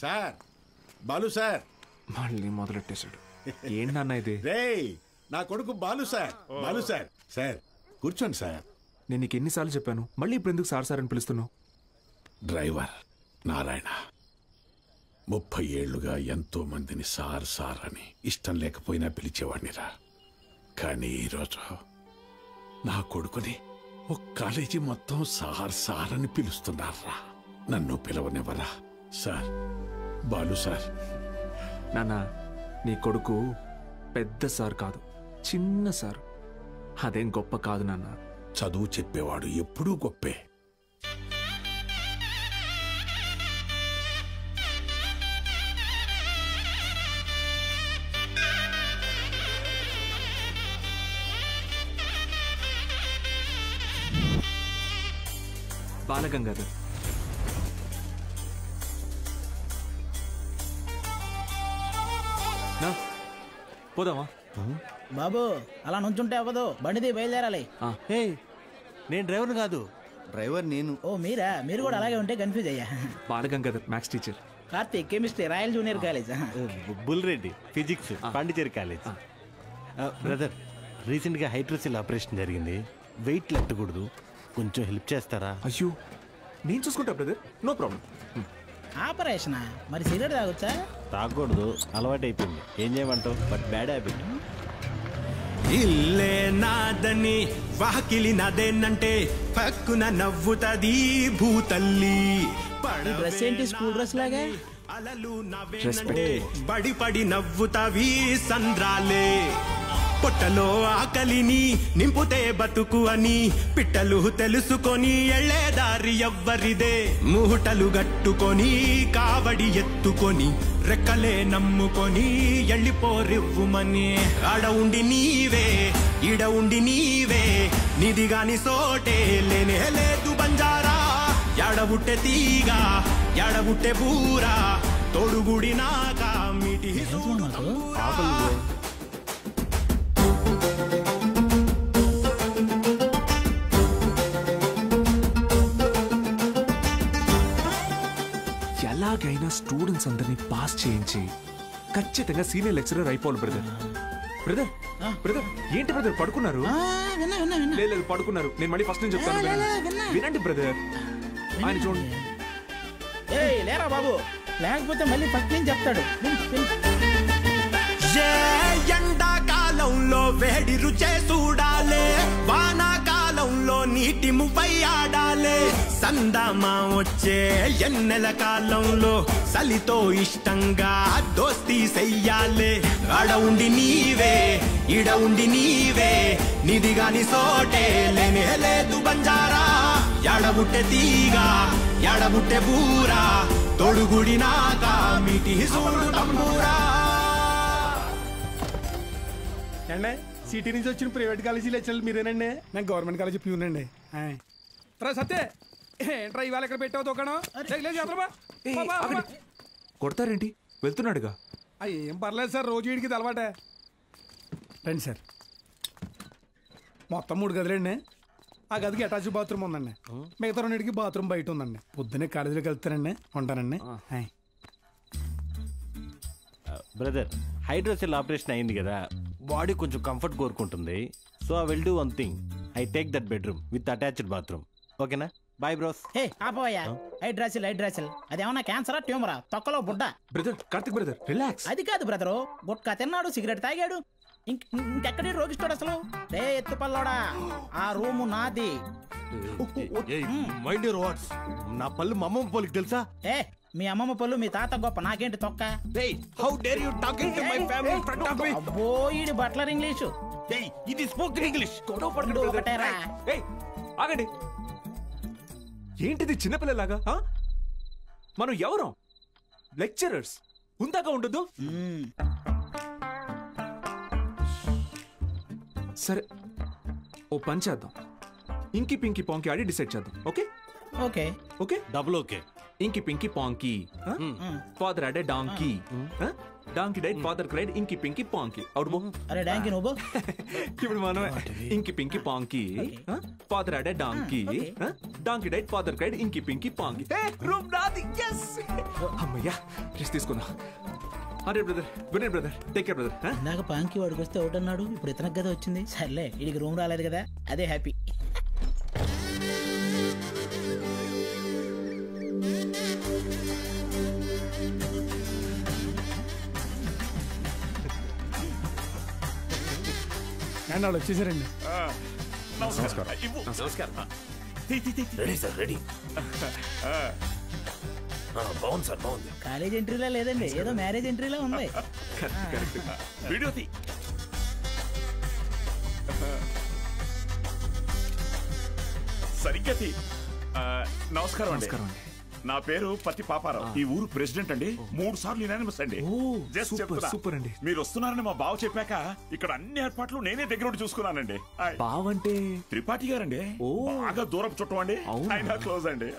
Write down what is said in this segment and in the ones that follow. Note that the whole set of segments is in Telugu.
సార్ బాలు సార్ మళ్ళీ మొదలెట్టేశాడు. ఏంటన్నా ఇది? రేయ్ నా కొడుకు Balu sir. Balu sir. Sir కూర్చోండి సార్. నేను నీకు ఎన్నిసార్లు చెప్పాను, మళ్ళీ ఇప్పుడు ఎందుకు సార్ సార్ అని పిలుస్తున్నావు? డ్రైవర్ నారాయణ 30 ఏళ్లుగా ఎంతో మందిని సార్ సార్ అని ఇష్టం లేకపోయినా పిలిచేవాడినిరా. కానీ ఈరోజు నా కొడుకుని ఒక కాలేజీ మొత్తం సార్ సార్ అని పిలుస్తున్నారా. నన్ను పిలవనివ్వరా సార్? బాలు సార్. నాన్న, నీ కొడుకు పెద్ద సార్ కాదు, చిన్న సార్. అదేం గొప్ప కాదు నాన్న. చదువు చెప్పేవాడు ఎప్పుడూ గొప్పే. బాలగంగాధర్. పోదామా బాబు? అలా నుంచుంటే అవ్వదు, బండిది బయలుదేరాలి. నేను డ్రైవర్ కాదు, డ్రైవర్ నేను. ఓ మీరా? మీరు కూడా అలాగే ఉంటే కన్ఫ్యూజ్ అయ్యా. Balagangadhar maths teacher. Karthik chemistry, royal junior college. Bulreddy physics, Pondicherry college. Brother, రీసెంట్గా హైడ్రోసిల్ ఆపరేషన్ జరిగింది, వెయిట్ లెట్టకూడదు, కొంచెం హెల్ప్ చేస్తారా? అయ్యో నేను చూసుకుంటా బ్రదర్, నో ప్రాబ్లం. ఆపరేషనా? మరి సిగరెట్ తాగొచ్చా? తాగకూడదు, అలవాటు అయిపోయింది. ఏం చేయమంటావు? But bad habit. ఇల్లే నాదని వాకిలి నాదేనంటే పక్కున నవ్వుతది భూతల్లి. డ్రెస్ ఏంటి స్కూల్ డ్రెస్ లాగా? అలలు నవ్వేనంటే పడి పడి నవ్వుతావి సంద్రాలే. పొట్టలో ఆకలిని నింపుతే బతుకు అని పిట్టలు తెలుసుకొని ఎళ్ళేదారి ఎవ్వరిదే. మూటలు గట్టుకొని కావడి ఎత్తుకొని రెక్కలే నమ్ముకొని ఎళ్ళిపోరివ్వుమని. ఆడ ఉండి నీవే ఈడ ఉండి నీవే, నిదిగాని సోటే లేనే లేదు బంజారా. ఎడబుట్టే తీగ ఎడబుట్టే బూరా, తోడుగుడి నాక మిటి ఎలాగైనా స్టూడెంట్స్ అందరినీ పాస్ చేయించి ఖచ్చితంగా సీనియర్ లెక్చరర్ అయిపోవాలి బ్రదర్. బ్రదర్ బ్రదర్ ఏంటి బ్రదర్ పడుకున్నారు? లేదు పడుకున్నారు. నేను మళ్ళీ ఫస్ట్ నుంచి చెప్తాను, వినండి బ్రదర్. ఆయన చూడండి. లేరా బాబు, లేకపోతే మళ్ళీ ఫస్ట్ నుంచి చెప్తాడు. ఎండాకాలంలో వేడి రుచే చూడాలే, వానాకాలంలో నీటి ముప్పై ఆడాలే. సందమా వచ్చే ఎన్నెల కాలంలో చలితో ఇష్టంగా దోస్తీ చెయ్యాలే. ఆడ ఉండి నీవే ఈడ ఉండి నీవే, నిదిగాని సోటే లేనే లేదు బంజారా. ఎడబుట్టే తీగ ఎడబుట్టే బూరా, తొడుగుడి నాక మిటి సూడు తంబూరా. అండి సిటీ నుంచి వచ్చిన ప్రైవేట్ కాలేజీ లెక్చరర్ మీరేనండి? నేను గవర్నమెంట్ కాలేజీ ప్యూనండి. రా సత్తే, ఏంట్రా ఇవాళ ఇక్కడ పెట్టావు దుకాణం? కొడతారేంటి? వెళ్తున్నాడుగా. ఏం పర్లేదు సార్, రోజు వీడికి అలవాటే. రండి సార్. మొత్తం 3 గదులండి. ఆ గదికి అటాచ్ బాత్రూమ్ ఉందండి, మిగతా 2కి బాత్రూమ్ బయట ఉందండి. పొద్దున్నే కాలేజీలోకి వెళ్తానండి, ఉంటానండి. బ్రదర్, హైడ్రోసెల్ ఆపరేషన్ అయింది కదా, బాడీ కొంచెం కంఫర్ట్ కోరుకుంటుంది. So I will do one thing, I take that bedroom with attached bathroom. ఓకేనా? Boy bros. హే ఆపోయా, హైడ్రాసిల్ అదేమన్నా క్యాన్సరా ట్యూమరా? తొక్కలో బుడ్డ. Brother Karthik brother relax. అది కాదు బ్రదరు, గుట్కా తిన్నాడు, సిగరెట్ తాగాడు, ఇంకెక్కడే రోగిస్తాడు అసలు. రే ఎత్తు పల్లోడా, ఆ రూము నాది. Mind your words. నా పళ్ళు మా అమ్మమ్మ పోలికి తెలుసా? ఏ మీ అమ్మమ్మ పళ్ళు మీ తాత గొప్ప, నాకేంటి తొక్క? How dare you talking to my family in front of me? అబ్బో ఈడి బట్లర్ ఇంగ్లీషు. ఇది స్పోకెన్ ఇంగ్లీష్. ఒకటేరా. ఆగండి, ఏంటిది చిన్నపిల్లలాగా? మనం ఎవరం? లెక్చరర్స్. ఉందాక ఉండదు. సరే ఓ పని చేద్దాం, ఇంకి పింకి పాంకి ఆడి డిసైడ్ చేద్దాం. Okay okay okay double okay. Inky pinky ponky, father had a donkey, donkey died father cried inky pinky పాంకి out బో అరే డాంకి నువ్వు ఇప్పుడు మనమే ఇంకి pinky ponky father had a donkey donkey died father cried inky pinky ponky room నాది yes అమ్మయ్యా రెస్ట్ తీసుకుందాం అరే brother Vinay brother take care brother ఇందాక పాంకి వాడికి వస్తే ఒకటి అన్నాడు ఇప్పుడు ఇతనికి కదా వచ్చింది సర్లే వీడికి రూమ్ రాలేదు కదా అదే హ్యాపీ అండ్ వాళ్ళు వచ్చేసారండి. Ready sir ready. బాగుంది సార్ బాగుంది. కాలేజ్ ఎంట్రీలా లేదండి ఏదో మ్యారేజ్ ఎంట్రీలా ఉంది. వీడియో తీ. సరిగ్గా తీ. నమస్కారం అండి. నా పేరు పత్తి పాపారావు. ఈ ఊరు ప్రెసిడెంట్ అండి. 3 సార్లు యునానిమస్ అండి. జస్ట్ చెప్తున్నా. సూపర్ అండి. మీరు వస్తున్నారని మా బావ చెప్పాక ఇక్కడ అన్ని ఏర్పాట్లు నేనే దగ్గర ఉండి చూసుకున్నానండి. బావ అంటే త్రిపాఠి గారండి. బాగా దూరపు చుట్టం అండి. ఆయన క్లోజ్ అండి.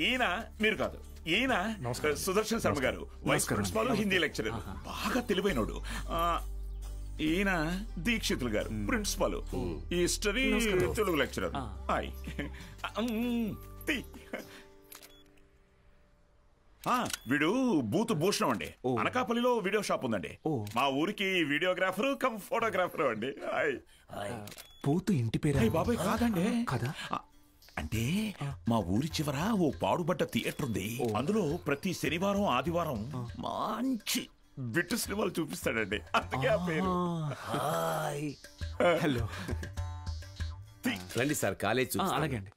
ఈయన మీరు కాదు, ఈయన సుదర్శన్ శర్మ గారు, వైస్ ప్రిన్సిపాల్, హిందీ లెక్చరర్, బాగా తెలివైనోడు. ఈయన దీక్షితులు గారు, ప్రిన్సిపాల్, హిస్టరీ తెలుగు లెక్చరర్. వీడు బూత్ భూషణం అండి. అనకాపల్లిలో వీడియో షాప్ ఉందండి. మా ఊరికి వీడియోగ్రాఫర్ కమ్ ఫోటోగ్రాఫర్ అండి. బూత్ ఇంటి పేరు బాబాయ్ కాదండి. కదా అంటే మా ఊరి చివర ఓ పాడుబడ్డ థియేటర్ ఉంది. అందులో ప్రతి శనివారం ఆదివారం మంచి బిట్టు సినిమాలు చూపిస్తాడండి. అందుకే ఆ పేరు. హలో రండి సార్ కాలేజ్. అలాగే అండి.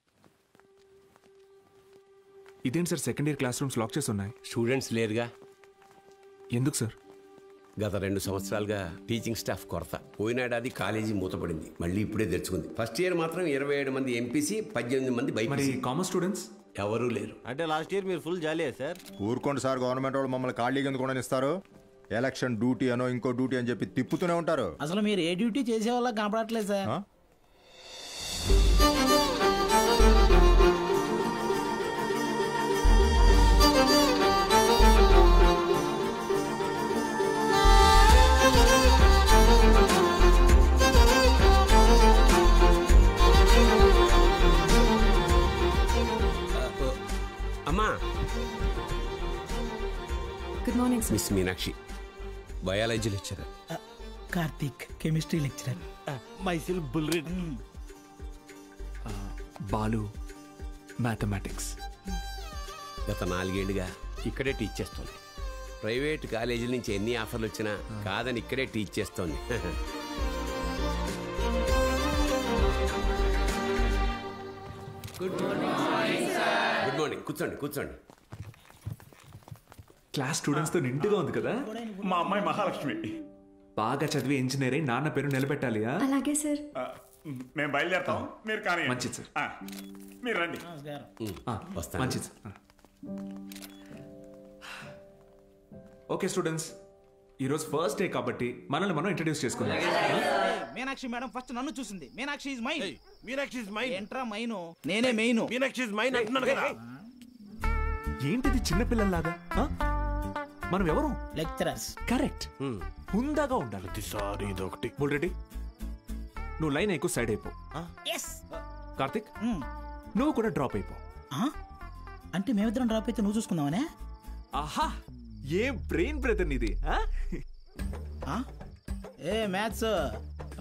ఇదేంటి sir second year class rooms lock చేసి ఉన్నాయి? స్టూడెంట్స్ లేరుగా. ఎందుకు సార్? గత 2 సంవత్సరాలుగా టీచింగ్ స్టాఫ్ కొరత. పోయినాడాది కాలేజీ మూతపడింది, మళ్ళీ ఇప్పుడే తెరుచుకుంది. ఫస్ట్ ఇయర్ మాత్రం 27 మంది ఎంపీసీ, 18 మంది బైపీసీ. కామర్స్ స్టూడెంట్స్ ఎవరూ లేరు. అంటే లాస్ట్ ఇయర్ మీరు ఫుల్ జాలీయా సార్? ఊరుకోండి సార్, గవర్నమెంట్ వాళ్ళు మమ్మల్ని ఖాళీగా ఎందుకు ఇస్తారు? ఎలక్షన్ డ్యూటీ అనో ఇంకో డ్యూటీ అని చెప్పి తిప్పుతూనే ఉంటారు. అసలు మీరు ఏ డ్యూటీ చేసే వాళ్ళ కనపడట్లేదు సార్. అమ్మా. Good morning sir. Miss Meenakshi biology lecturer. Karthik chemistry lecturer. Myself బుల్రెడ్. బాలు మ్యాథమెటిక్స్. గత 4 ఏళ్లుగా ఇక్కడే టీచ్ చేస్తోంది. ప్రైవేట్ కాలేజీల నుంచి ఎన్ని ఆఫర్లు వచ్చినా కాదని ఇక్కడే టీచ్ చేస్తోంది. Good morning. కూర్చోండి కూర్చోండి. క్లాస్ స్టూడెంట్స్ తో నిండుగా ఉంది కదా. మా అమ్మాయి మహాలక్ష్మి. బాగా చదివి ఇంజనీర్ అయి నాన్న పేరు నిలబెట్టాలి. అలాగే సార్. మేము బయలుదేరుతాం, మీరు కానీ. మంచిది సార్. మీరు రండి. వస్తాను. మంచిది సార్. ఓకే స్టూడెంట్స్, ఈరోజు ఫస్ట్ డే కాబట్టి మనల్ని మనం ఇంట్రడ్యూస్ చేసుకుందాం. మీనాక్షి మేడం ఫస్ట్ నన్ను చూసింది. Meenakshi is mine. Meenakshi is mine. ఎంట్రా మైను, నేనే మెయిన్. మీనాక్షి ఇస్ మైన్ అంటున్నాను కదా. ఏంటిది చిన్నపిల్లల్లాగా? మనం ఎవరు? లెక్చరర్స్. కరెక్ట్. హుందాగా ఉండాలి. ప్రతిసారి ఇదొకటి. ఆల్రెడీ నువ్వు లైన్ ఎక్కువ సైడ్ అయిపో. కార్తిక్ నువ్వు కూడా డ్రాప్ అయిపో. అంటే మేమిద్దరం డ్రాప్ అయితే నువ్వు చూసుకుందామనే? ఆహా, ఏ బ్రెయిన్ బ్రదర్ నీది. ఏ మ్యాథ్స్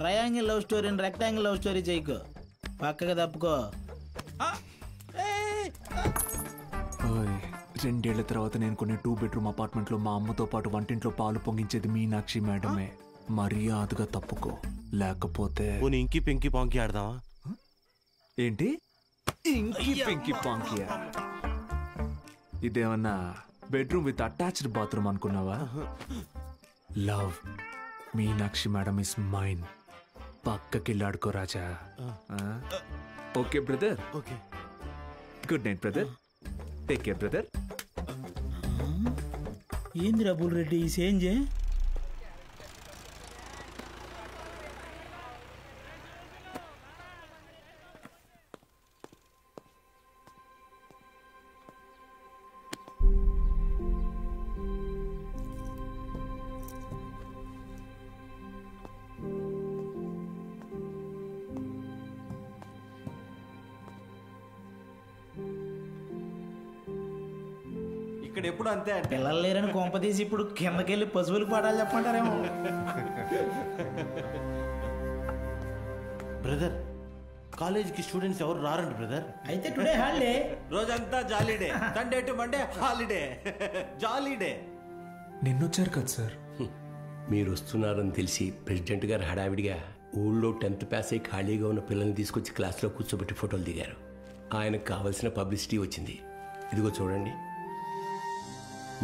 ట్రయాంగిల్ లవ్ స్టోరీని రెక్టాంగిల్ లవ్ స్టోరీ చేయకు, పక్కగా తప్పుకో. 2 ఏళ్ల తర్వాత నేను కొనే 2 బెడ్రూమ్ అపార్ట్మెంట్ లో మా అమ్మతో పాటు వంటింట్లో పాలు పొంగించేది మీనాక్షి మేడమే. మర్యాదగా తప్పుకో, లేకపోతే ఇంకి పింకి పాంకి ఆడదామా? ఏంటి ఇంకి పింకి పాంకియా? ఇదేమన్నా బెడ్రూమ్ విత్ అటాచ్డ్ బాత్రూమ్ అనుకున్నావా? Love Meenakshi madam is mine. పక్కకిల్లాడుకో రాజా. Okay brother. Okay. Good night brother. Take care brother. ఏంది రబుల్ రెడ్డి ఈ సేంజ్? ఇక్కడ ఎప్పుడు అంతే అంటే పిల్లలు లేరని కొంపదీసి ఇప్పుడు కిందకెళ్ళి పశువులకు పాఠాలు చెప్పమంటారేమో. బ్రదర్ కాలేజీకి స్టూడెంట్స్ ఎవరు రారండి బ్రదర్. అయితే టుడే హాలిడే. రోజంతా jolly day, Sunday to Monday holiday, jolly day. నిన్నొచ్చారు కదా సార్. మీరు వస్తున్నారని తెలిసి ప్రెసిడెంట్ గారు హడావిడిగా ఊళ్ళో 10th పాస్ అయి ఖాళీగా ఉన్న పిల్లల్ని తీసుకొచ్చి క్లాస్లో కూర్చోబెట్టి ఫోటోలు దిగారు. ఆయనకు కావాల్సిన పబ్లిసిటీ వచ్చింది. ఇదిగో చూడండి,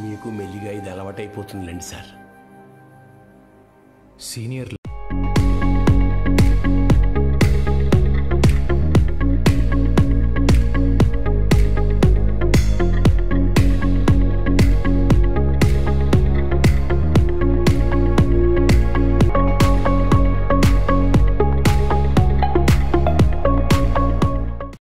మీకు మెల్లిగా ఇది అలవాటైపోతుందిలేండి సార్. సీనియర్